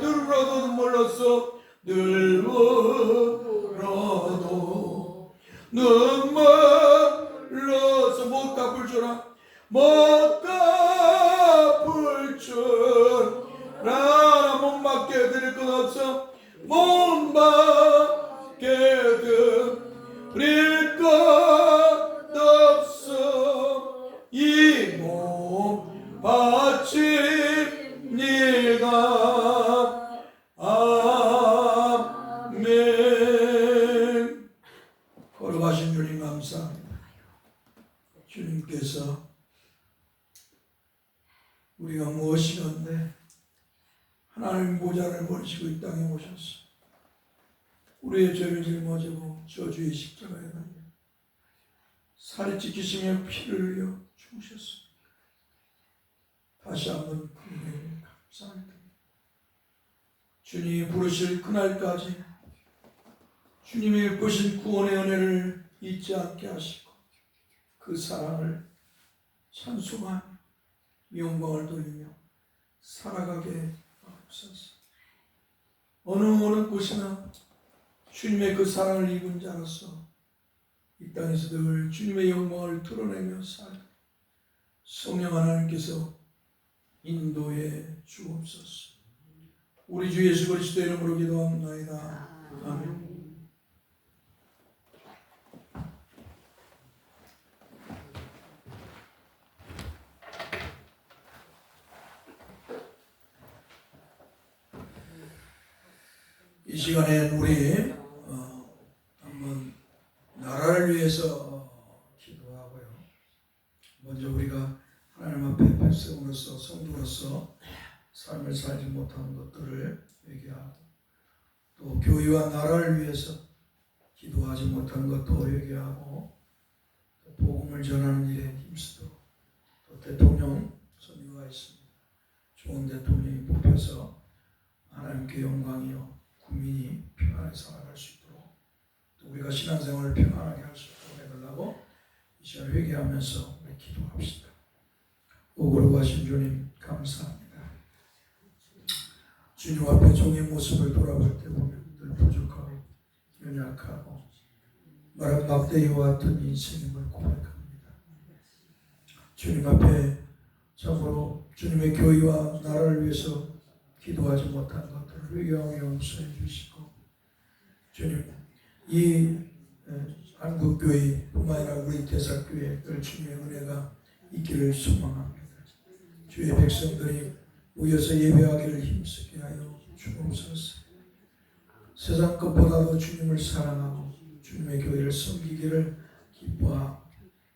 늙어도 눈물로써 늙어도 눈물로써 못 갚을 줄아. 못 갚을 줄 알아. 몸밖에 드릴 것 없어. 몸밖에 드릴 것 없어. 이 몸 바칩니다. 아멘. 걸어가신 주님 감사합니다. 주님께서 우리가 무엇이건데 하나님 보좌를 버리시고 이 땅에 오셨어. 우리의 죄를 짊어지고 저주의 십자가에 달려 살이 찢기시며 피를 흘려 죽으셨습니다. 다시 한번 그분에게 감사합니다. 주님이 부르실 그날까지 주님이 베푸신 구원의 은혜를 잊지 않게 하시고 그 사랑을 찬송하며 영광을 돌리며 살아가게 하옵소서. 어느 곳이나 주님의 그 사랑을 입은 자로서 이 땅에서 늘 주님의 영광을 드러내며 살고 성령 하나님께서 인도해 주옵소서. 우리 주 예수 그리스도의 이름으로 기도합니다. 아멘. 이 시간에 우리 한번 나라를 위해서 기도하고요. 먼저 우리가 하나님 앞에 백성으로서 성도로서 삶을 살지 못하는 것들을 얘기하고 또 교회와 나라를 위해서 기도하지 못한 것도 회개하고 또 복음을 전하는 일에 힘쓰도록 또 대통령 선거가 있습니다. 좋은 대통령이 뽑혀서 하나님께 영광이요 국민이 평안하게 살아갈 수 있도록 또 우리가 신앙생활을 평안하게 할 수 있도록 해달라고 이 시간 회개하면서 우리 기도합시다. 오그러가신 주님 감사합니다. 주님 앞에 종의 모습을 돌아볼 때 보면 늘 부족하고 연약하고 마른 막대기와 같은 인생임을 고백합니다. 주님 앞에 참으로 주님의 교회와 나라를 위해서 기도하지 못한 것들을 회개하며 용서해 주시고 주님 이 한국교회 뿐만 아니라 우리 대사교회를 주님의 은혜가 있기를 소망합니다. 주의 백성들이 모여서 예배하기를 힘쓰게 하여 주옵소서. 세상 것보다도 주님을 사랑하고 주님의 교회를 섬기기를 기뻐하고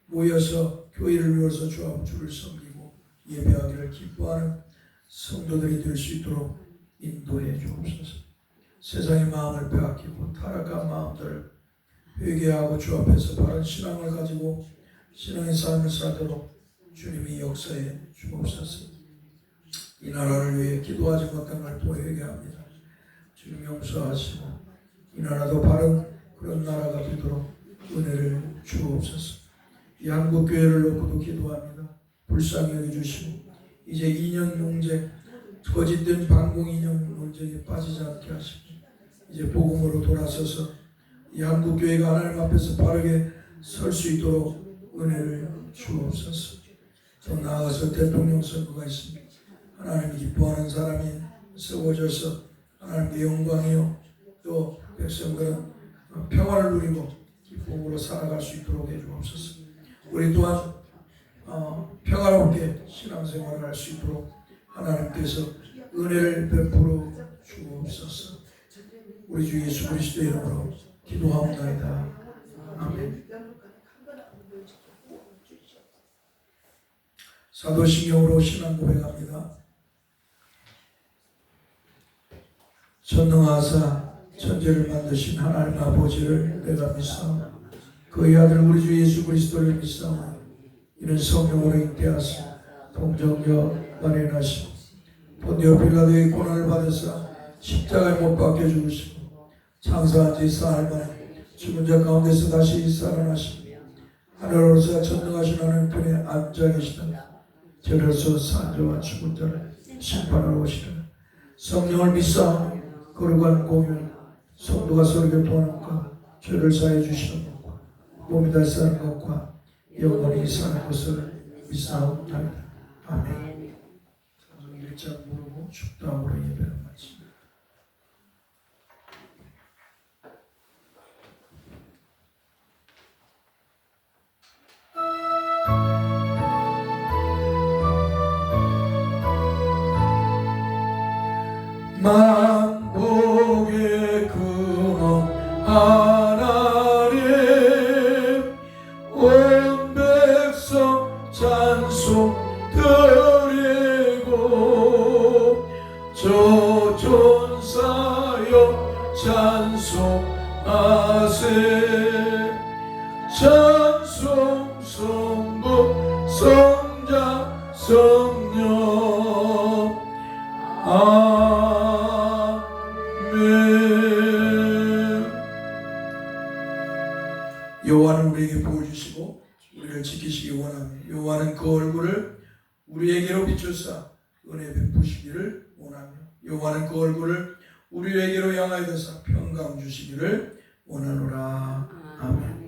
모여서 교회를 위해서 주를 섬기고 예배하기를 기뻐하는 성도들이 될 수 있도록 인도해 주옵소서. 세상의 마음을 빼앗기고 타락한 마음들을 회개하고 주 앞에서 바른 신앙을 가지고 신앙의 삶을 살도록 주님이 역사해 주옵소서. 이 나라를 위해 기도하지 못한 걸 또 회개합니다. 주님 용서하시고 이 나라도 바른 그런 나라가 되도록 은혜를 주옵소서. 이 한국교회를 놓고도 기도합니다. 불쌍히 여겨주시고 이제 이념 문제, 거짓된 반공 이념 논쟁에 빠지지 않게 하시고 이제 복음으로 돌아서서 이 한국교회가 하나님 앞에서 바르게 설 수 있도록 은혜를 주옵소서. 더 나아가서 대통령 선거가 있습니다. 하나님이 기뻐하는 사람이 세워져서 하나님의 영광이요 또 백성들은 평화를 누리고 기쁨으로 살아갈 수 있도록 해주옵소서. 우리 또한 평화롭게 신앙생활을 할 수 있도록 하나님께서 은혜를 베풀어 주옵소서. 우리 주 예수 그리스도의 이름으로 기도하옵나이다. 아멘. 사도신경으로 신앙 고백합니다. 전능하사 천지를 만드신 하나님 아버지를 내가 믿사오니 그의 아들 우리 주 예수 그리스도를 믿사오니 이는 성령으로 잉태하사 동정녀 마리아 나시고 본디오 빌라도의 고난을 받으사 십자가에 못 박혀 죽으시고 장사한 지 사흘 만에 죽은 자 가운데서 다시 살아나시고 하늘로서 전능하신 하나님 편에 앉아 계시다. 저로서 산자와 죽은 자를 심판하러 오시라. 성령을 믿사오니 거룩한 공연 성도가 서로 교통하는 것과 죄를 사해 주시는 것과 몸이 다시 사는 것과 영원히 사는 것을 믿사옵나이다. 아멘. 1장 부르고 축도함으로 예배를 마칩니다. 만복의 근원 하나님 온 백성 찬송 드리고 저존사여 찬송하세. 찬송 성부 성자 성령 아멘. 여호와는 우리에게 복을 주시고 우리를 지키시기 원합니다. 여호와는 그 얼굴을 우리에게로 비추사 은혜 베푸시기를 원하며 여호와는 그 얼굴을 우리에게로 향하여 대사 평강 주시기를 원하노라. 아멘.